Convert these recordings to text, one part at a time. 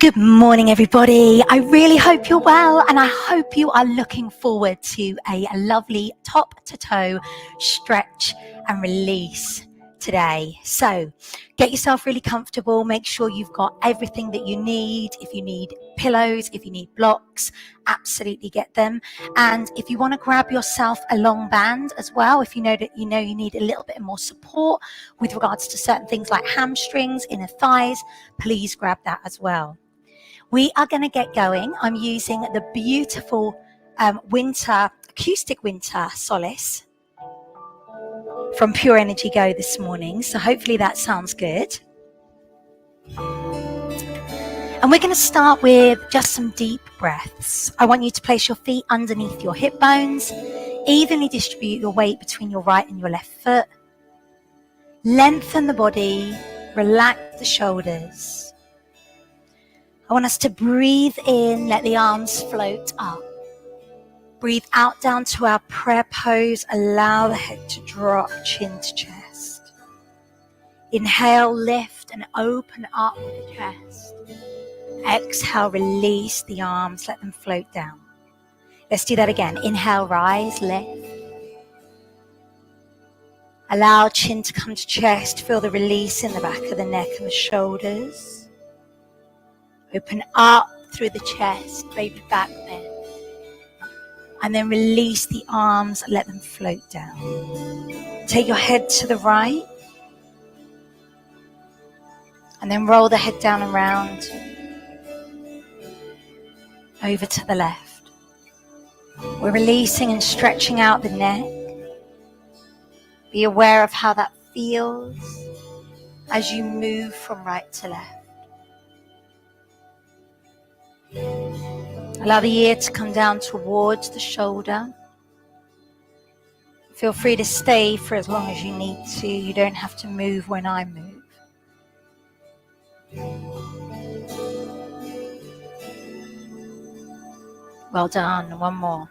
Good morning, everybody. I really hope you're well, and I hope you are looking forward to a lovely top to toe stretch and release today. So get yourself really comfortable. Make sure you've got everything that you need. If you need pillows, if you need blocks, absolutely get them. And if you want to grab yourself a long band as well, if you know you need a little bit more support with regards to certain things like hamstrings, inner thighs, please grab that as well. We are going to get going. I'm using the beautiful acoustic winter solace from Pure Energy Go this morning. So hopefully that sounds good. And we're going to start with just some deep breaths. I want you to place your feet underneath your hip bones, evenly distribute your weight between your right and your left foot. Lengthen the body, relax the shoulders. I want us to breathe in, let the arms float up. Breathe out down to our prayer pose. Allow the head to drop, chin to chest. Inhale, lift and open up the chest. Exhale, release the arms, let them float down. Let's do that again. Inhale, rise, lift. Allow chin to come to chest. Feel the release in the back of the neck and the shoulders. Open up through the chest, baby back bend. And then release the arms, let them float down. Take your head to the right. And then roll the head down and round. Over to the left. We're releasing and stretching out the neck. Be aware of how that feels as you move from right to left. Allow the ear to come down towards the shoulder. Feel free to stay for as long as you need to. You don't have to move when I move. Well done. One more.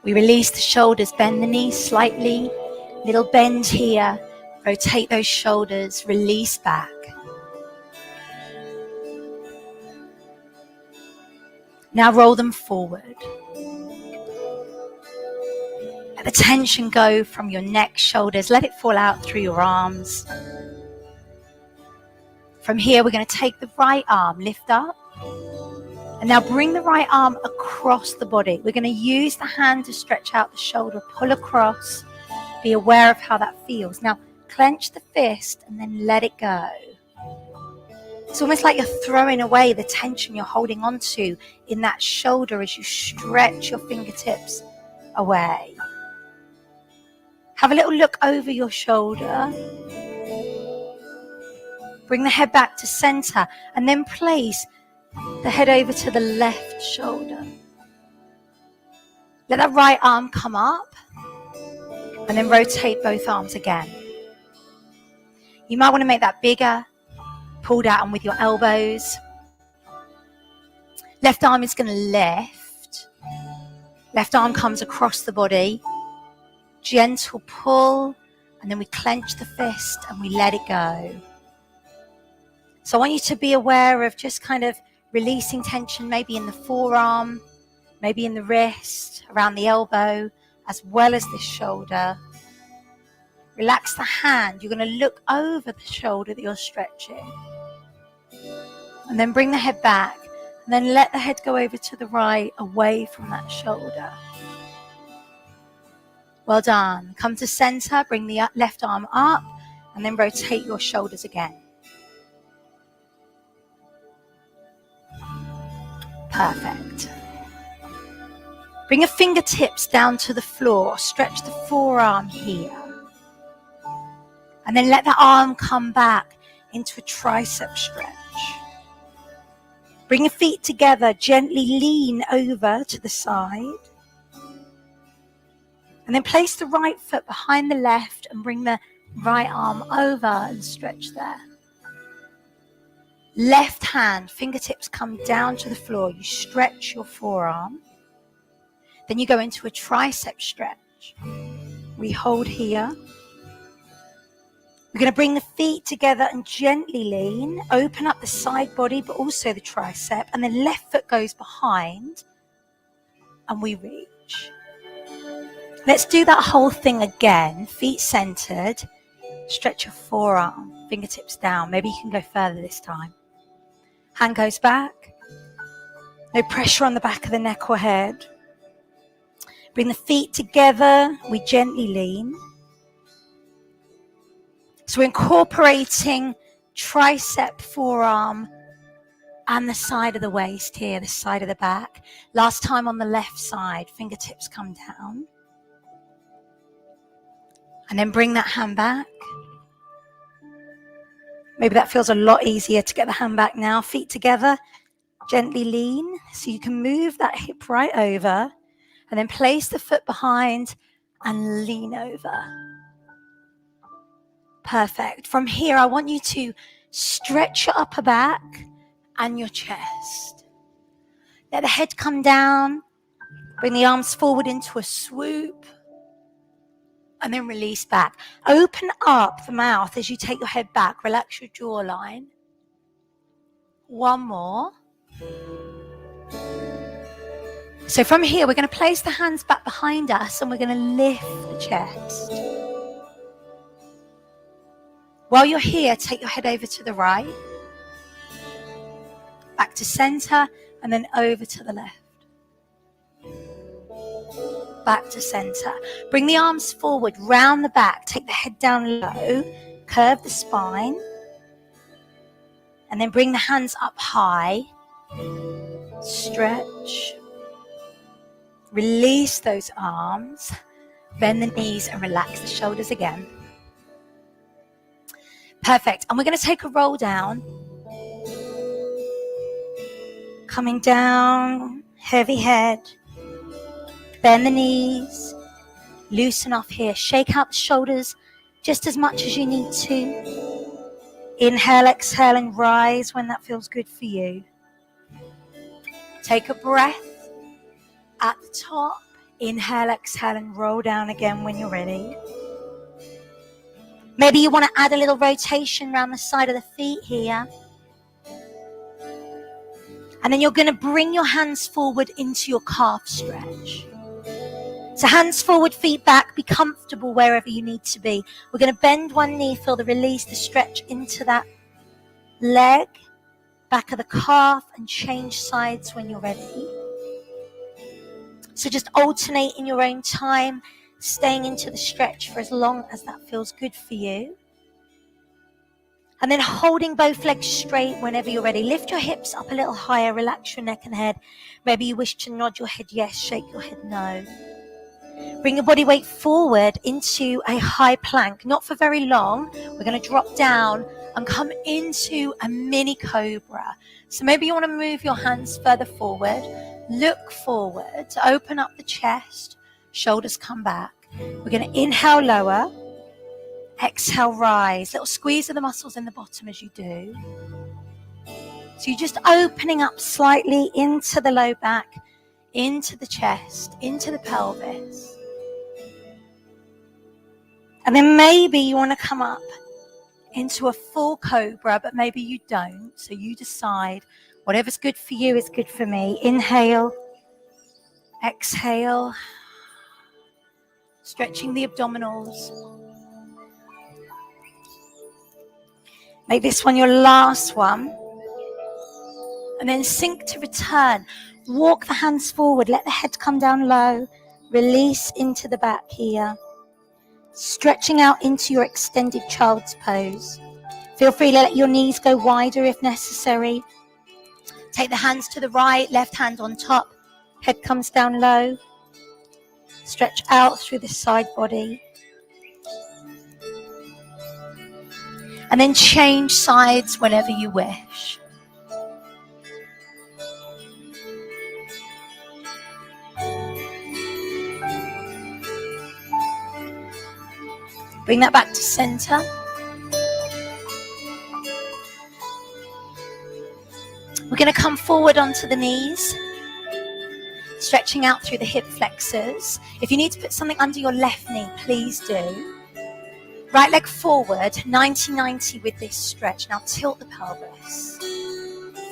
We release the shoulders, bend the knees slightly. Little bend here. Rotate those shoulders, release back. Now roll them forward. Let the tension go from your neck, shoulders. Let it fall out through your arms. From here, we're going to take the right arm, lift up. And now bring the right arm across the body. We're going to use the hand to stretch out the shoulder, pull across. Be aware of how that feels. Now, clench the fist and then let it go. It's almost like you're throwing away the tension you're holding onto in that shoulder as you stretch your fingertips away. Have a little look over your shoulder. Bring the head back to center and then place the head over to the left shoulder. Let that right arm come up and then rotate both arms again. You might want to make that bigger. Pull down with your elbows. Left arm is going to lift. Left arm comes across the body. Gentle pull, and then we clench the fist and we let it go. So I want you to be aware of just kind of releasing tension, maybe in the forearm, maybe in the wrist, around the elbow, as well as this shoulder. Relax the hand. You're going to look over the shoulder that you're stretching. And then bring the head back. And then let the head go over to the right, away from that shoulder. Well done. Come to center. Bring the left arm up. And then rotate your shoulders again. Perfect. Bring your fingertips down to the floor. Stretch the forearm here. And then let the arm come back into a tricep stretch. Bring your feet together, gently lean over to the side. And then place the right foot behind the left and bring the right arm over and stretch there. Left hand, fingertips come down to the floor. You stretch your forearm. Then you go into a tricep stretch. We hold here. We're going to bring the feet together and gently lean. Open up the side body, but also the tricep. And then left foot goes behind. And we reach. Let's do that whole thing again. Feet centered. Stretch your forearm. Fingertips down. Maybe you can go further this time. Hand goes back. No pressure on the back of the neck or head. Bring the feet together. We gently lean. So we're incorporating tricep, forearm, and the side of the waist here, the side of the back. Last time on the left side, fingertips come down. And then bring that hand back. Maybe that feels a lot easier to get the hand back now. Feet together, gently lean. So you can move that hip right over. And then place the foot behind and lean over. Perfect. From here, I want you to stretch your upper back and your chest. Let the head come down. Bring the arms forward into a swoop. And then release back. Open up the mouth as you take your head back. Relax your jawline. One more. So from here, we're going to place the hands back behind us and we're going to lift the chest. While you're here, take your head over to the right, back to center, and then over to the left. Back to center. Bring the arms forward, round the back, take the head down low, curve the spine, and then bring the hands up high, stretch, release those arms, bend the knees and relax the shoulders again. Perfect. And we're going to take a roll down. Coming down, heavy head. Bend the knees. Loosen off here. Shake out the shoulders just as much as you need to. Inhale, exhale, and rise when that feels good for you. Take a breath at the top. Inhale, exhale, and roll down again when you're ready. Maybe you want to add a little rotation around the side of the feet here. And then you're going to bring your hands forward into your calf stretch. So hands forward, feet back, be comfortable wherever you need to be. We're going to bend one knee, feel the release, the stretch into that leg, back of the calf, and change sides when you're ready. So just alternate in your own time, staying into the stretch for as long as that feels good for you. And then holding both legs straight whenever you're ready. Lift your hips up a little higher, relax your neck and head. Maybe you wish to nod your head yes, shake your head no. Bring your body weight forward into a high plank, not for very long. We're going to drop down and come into a mini cobra. So maybe you want to move your hands further forward, look forward, open up the chest, shoulders come back. We're going to inhale, lower, exhale, rise. Little squeeze of the muscles in the bottom as you do. So you're just opening up slightly into the low back, into the chest, into the pelvis. And then maybe you want to come up into a full cobra, but maybe you don't. So you decide whatever's good for you is good for me. Inhale, exhale, stretching the abdominals. Make this one your last one. And then sink to return. Walk the hands forward. Let the head come down low. Release into the back here. Stretching out into your extended child's pose. Feel free to let your knees go wider if necessary. Take the hands to the right, left hand on top. Head comes down low. Stretch out through the side body. And then change sides whenever you wish. Bring that back to center. We're going to come forward onto the knees, stretching out through the hip flexors. If you need to put something under your left knee, please do. Right leg forward, 90-90 with this stretch. Now tilt the pelvis,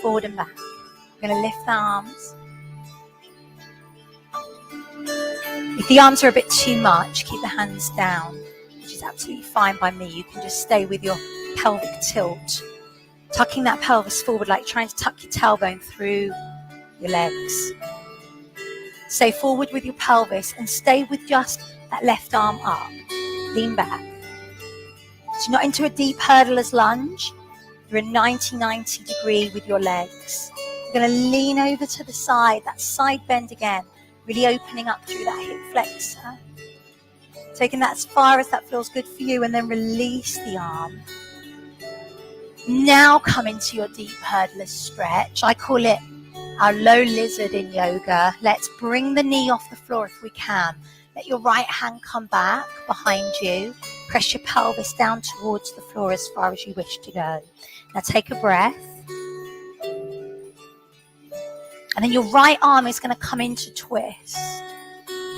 forward and back. We're going to lift the arms. If the arms are a bit too much, keep the hands down, which is absolutely fine by me. You can just stay with your pelvic tilt. Tucking that pelvis forward, like trying to tuck your tailbone through your legs. Stay forward with your pelvis and stay with just that left arm up. Lean back. So you're not into a deep hurdler's lunge. You're a 90-90 degree with your legs. You're going to lean over to the side, that side bend again, really opening up through that hip flexor. Taking that as far as that feels good for you, and then release the arm. Now come into your deep hurdler's stretch. I call it our low lizard in yoga. Let's bring the knee off the floor if we can. Let your right hand come back behind you. Press your pelvis down towards the floor as far as you wish to go. Now take a breath. And then your right arm is going to come into twist.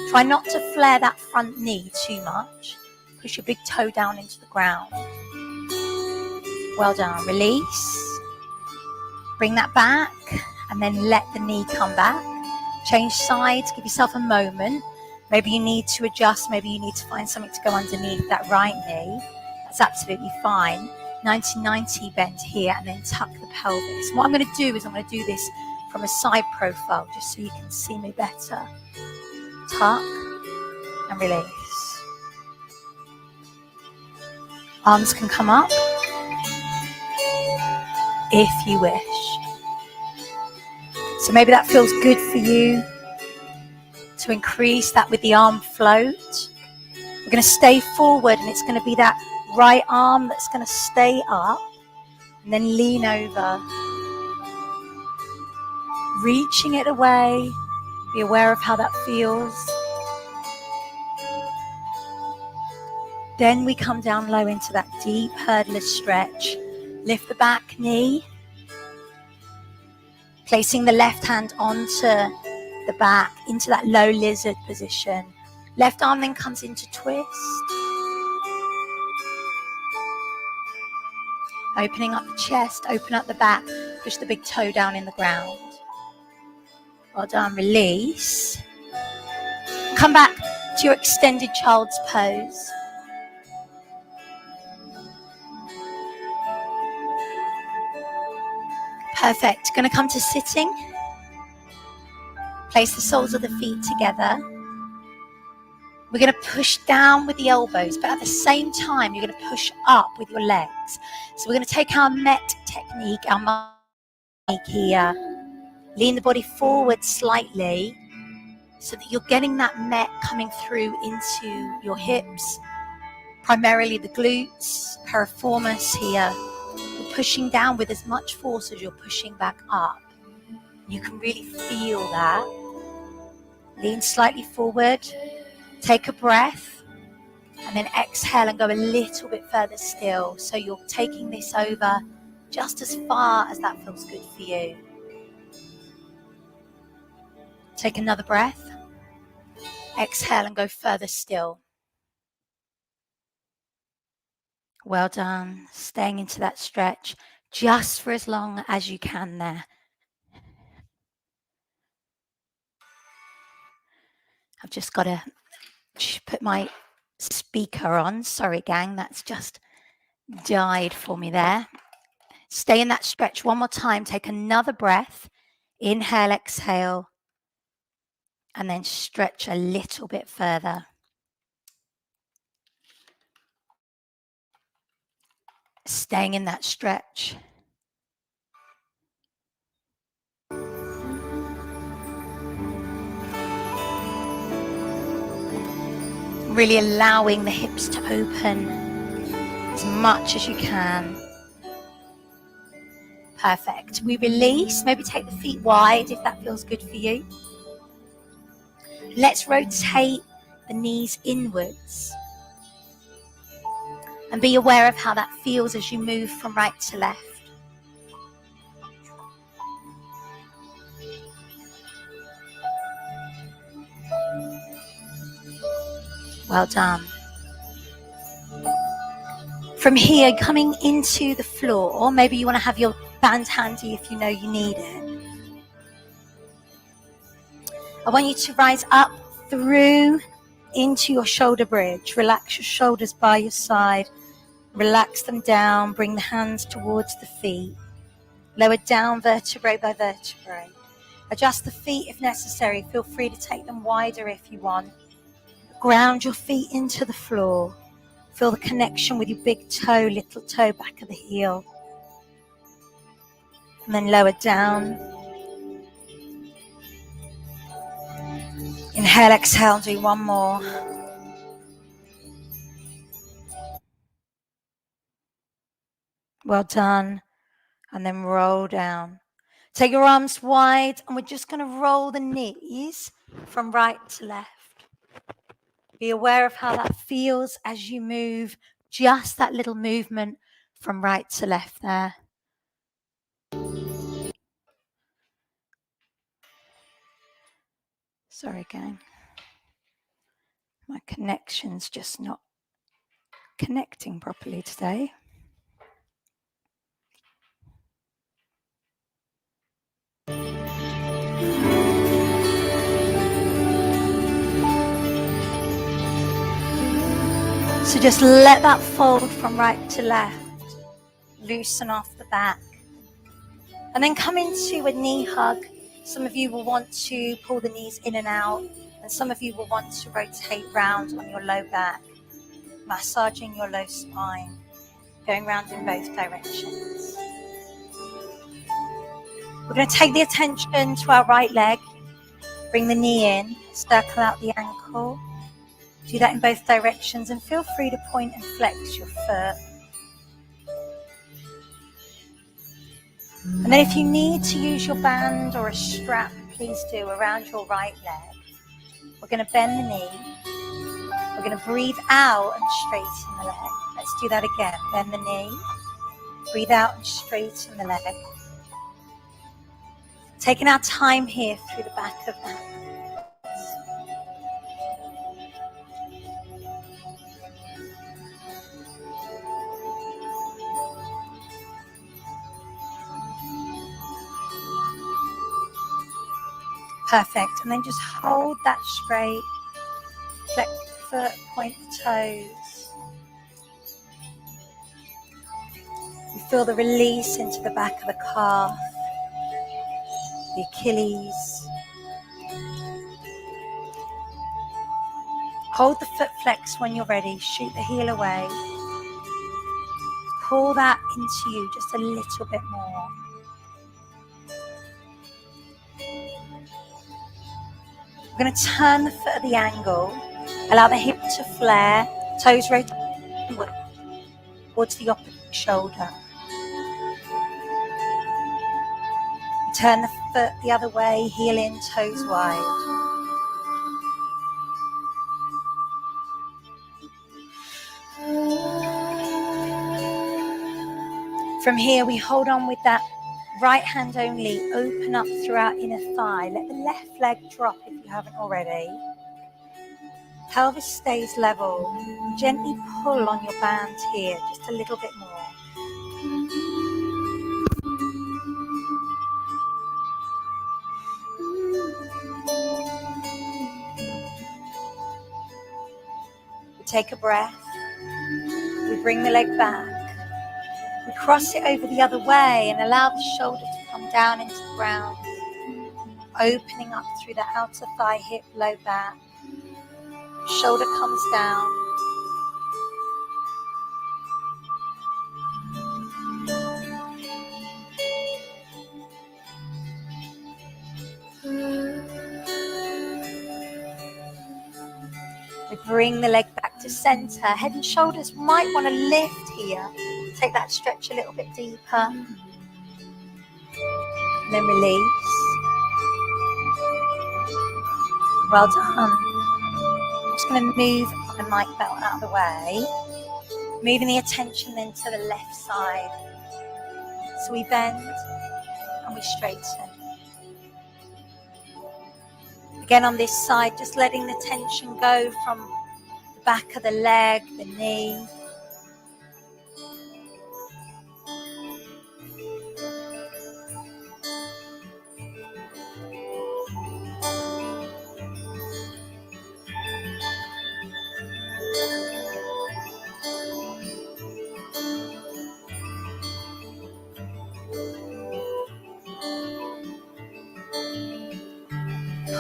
Try not to flare that front knee too much. Push your big toe down into the ground. Well done. Release. Bring that back and then let the knee come back. Change sides. Give yourself a moment. Maybe you need to adjust. Maybe you need to find something to go underneath that right knee. That's absolutely fine. 90-90 bend here and then tuck the pelvis. What I'm going to do is I'm going to do this from a side profile just so you can see me better. Tuck and release. Arms can come up if you wish. So maybe that feels good for you to increase that with the arm float. We're going to stay forward and it's going to be that right arm that's going to stay up and then lean over. Reaching it away. Be aware of how that feels. Then we come down low into that deep hurdler stretch. Lift the back knee. Placing the left hand onto the back, into that low lizard position. Left arm then comes into twist. Opening up the chest, open up the back, push the big toe down in the ground. Well done, release. Come back to your extended child's pose. Perfect. Going to come to sitting. Place the soles of the feet together. We're going to push down with the elbows, but at the same time, you're going to push up with your legs. So we're going to take our Met technique, our technique here. Lean the body forward slightly so that you're getting that Met coming through into your hips, primarily the glutes, piriformis here. You're pushing down with as much force as you're pushing back up. You can really feel that. Lean slightly forward, take a breath, and then exhale and go a little bit further still. So you're taking this over just as far as that feels good for you. Take another breath, exhale and go further still. Well done. Staying into that stretch just for as long as you can there. I've just got to put my speaker on. Sorry, gang, that's just died for me there. Stay in that stretch one more time. Take another breath. Inhale, exhale, and then stretch a little bit further. Staying in that stretch. Really allowing the hips to open as much as you can. Perfect. We release. Maybe take the feet wide if that feels good for you. Let's rotate the knees inwards. And be aware of how that feels as you move from right to left. Well done. From here, coming into the floor, or maybe you want to have your band handy if you know you need it. I want you to rise up through into your shoulder bridge. Relax your shoulders by your side. Relax them down. Bring the hands towards the feet. Lower down vertebrae by vertebrae. Adjust the feet if necessary. Feel free to take them wider if you want. Ground your feet into the floor. Feel the connection with your big toe, little toe, back of the heel. And then lower down. Inhale, exhale, do one more. Well done. And then roll down. Take your arms wide, and we're just going to roll the knees from right to left. Be aware of how that feels as you move, just that little movement from right to left there. Sorry, gang. My connection's just not connecting properly today. So just let that fold from right to left. Loosen off the back. And then come into a knee hug. Some of you will want to pull the knees in and out, and some of you will want to rotate round on your low back, massaging your low spine, going round in both directions. We're going to take the attention to our right leg, bring the knee in, circle out the ankle. Do that in both directions, and feel free to point and flex your foot. And then if you need to use your band or a strap, please do, around your right leg. We're going to bend the knee. We're going to breathe out and straighten the leg. Let's do that again. Bend the knee. Breathe out and straighten the leg. Taking our time here through the back of that. Perfect. And then just hold that straight. Flex the foot, point the toes. You feel the release into the back of the calf, the Achilles. Hold the foot flex when you're ready. Shoot the heel away. Pull that into you just a little bit more. We're going to turn the foot at the angle. Allow the hip to flare. Toes rotate towards the opposite shoulder. Turn the foot the other way. Heel in, toes wide. From here, we hold on with that right hand only. Open up through our inner thigh. Let the left leg drop if you haven't already. Pelvis stays level. Gently pull on your band here, just a little bit more. We take a breath. We bring the leg back. We cross it over the other way and allow the shoulder to come down into the ground. Opening up through the outer thigh, hip, low back. Shoulder comes down. We bring the leg back to center. Head and shoulders might want to lift here. Take that stretch a little bit deeper. And then release. Well done. I'm just going to move my mic belt out of the way. Moving the attention then to the left side. So we bend and we straighten. Again on this side, just letting the tension go from the back of the leg, the knee,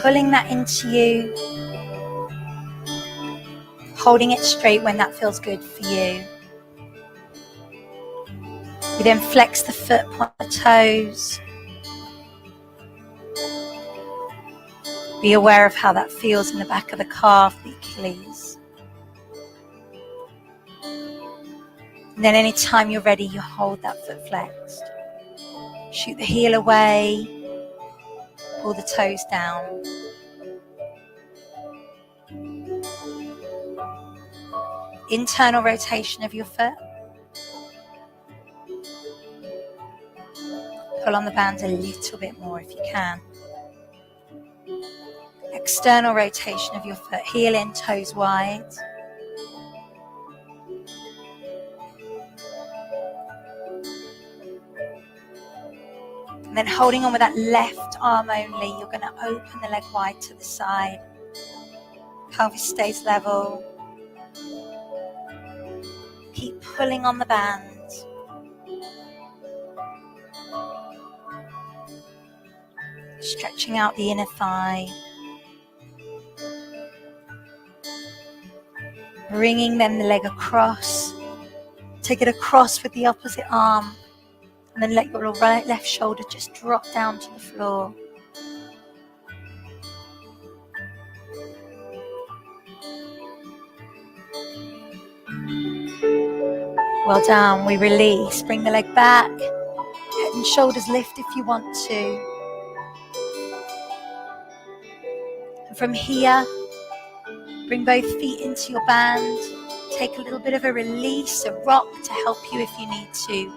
pulling that into you, holding it straight when that feels good for you. You then flex the foot, point the toes. Be aware of how that feels in the back of the calf, the Achilles. And then anytime you're ready, you hold that foot flexed. Shoot the heel away, pull the toes down. Internal rotation of your foot. Pull on the band a little bit more if you can. External rotation of your foot, heel in, toes wide. And then holding on with that left arm only, you're going to open the leg wide to the side. Pelvis stays level. Keep pulling on the band. Stretching out the inner thigh. Bringing then the leg across. Take it across with the opposite arm. And then let your left shoulder just drop down to the floor. Well done. We release. Bring the leg back. Head and shoulders lift if you want to. And from here, bring both feet into your band. Take a little bit of a release, a rock to help you if you need to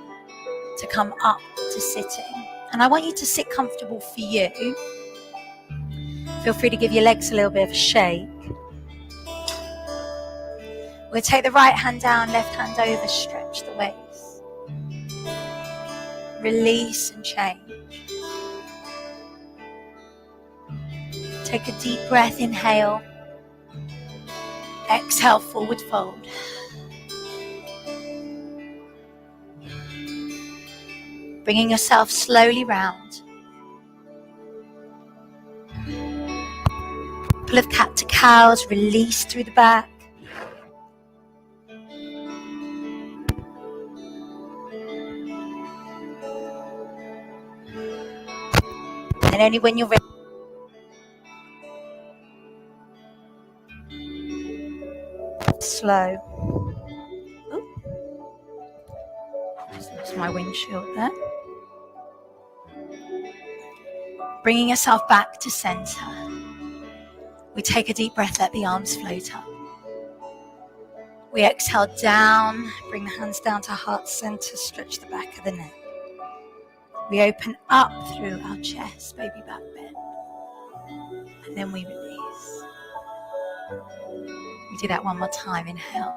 come up to sitting. And I want you to sit comfortable for you. Feel free to give your legs a little bit of a shake. We're going to take the right hand down, left hand over, stretch the waist. Release and change. Take a deep breath, inhale. Exhale, forward fold. Bringing yourself slowly round. Pull of cat to cows, release through the back. And only when you're ready. Slow. Just lost my windshield there. Bringing yourself back to center. We take a deep breath, let the arms float up. We exhale down, bring the hands down to heart center, stretch the back of the neck. We open up through our chest, baby back bend. And then we release. We do that one more time, inhale.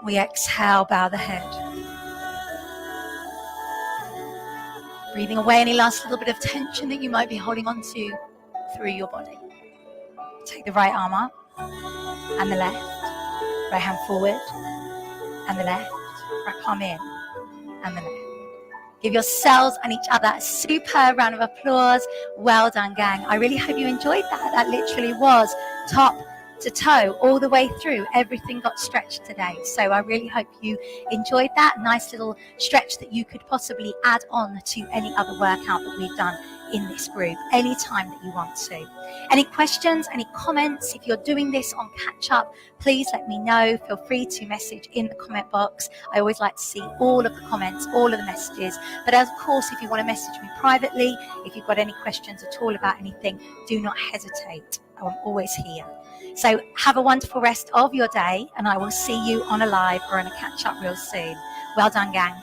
We exhale, bow the head. Breathing away any last little bit of tension that you might be holding on to through your body. Take the right arm up and the left. Right hand forward and the left. Right palm in and the left. Give yourselves and each other a super round of applause. Well done, gang. I really hope you enjoyed that. That literally was top to toe all the way through. Everything got stretched today. So I really hope you enjoyed that. Nice little stretch that you could possibly add on to any other workout that we've done in this group anytime that you want to. Any questions, any comments? If you're doing this on catch up, please let me know. Feel free to message in the comment box. I always like to see all of the comments, all of the messages. But of course, if you want to message me privately, if you've got any questions at all about anything, do not hesitate. I'm always here. So have a wonderful rest of your day, and I will see you on a live or on a catch up real soon. Well done, gang.